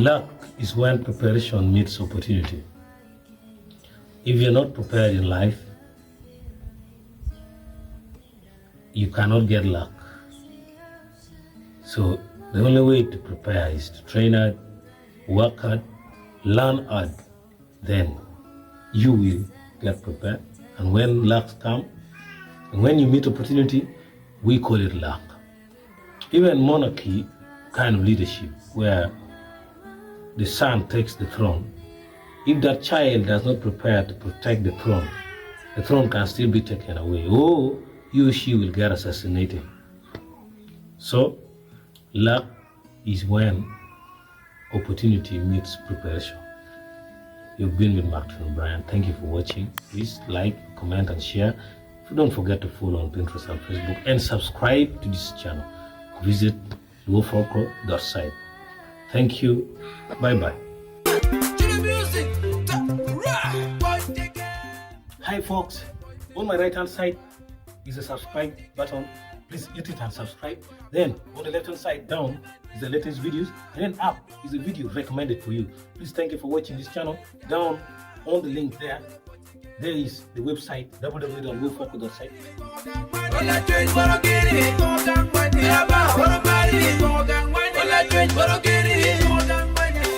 Luck is when preparation meets opportunity. If you're not prepared in life, you cannot get luck. So the only way to prepare is to train hard, work hard, learn hard. Then you will get prepared. And when luck comes, and when you meet opportunity, we call it luck. Even monarchy kind of leadership, where the son takes the throne, if that child does not prepare to protect the throne can still be taken away. Or he or she will get assassinated. So luck is when opportunity meets preparation. You've been with Mark Brian. Thank you for watching. Please like, comment, and share. Don't forget to follow on Pinterest and Facebook and subscribe to this channel. Visit 𝕄𝕖𝕟.site. Thank you. Bye-bye. Hi folks, on my right hand side is a subscribe button. Please hit it and subscribe. Then on the left hand side down is the latest videos, and then up is a video recommended for you. Please thank you for watching this channel. Down on the link there is the website www.𝕄𝕖𝕟.site.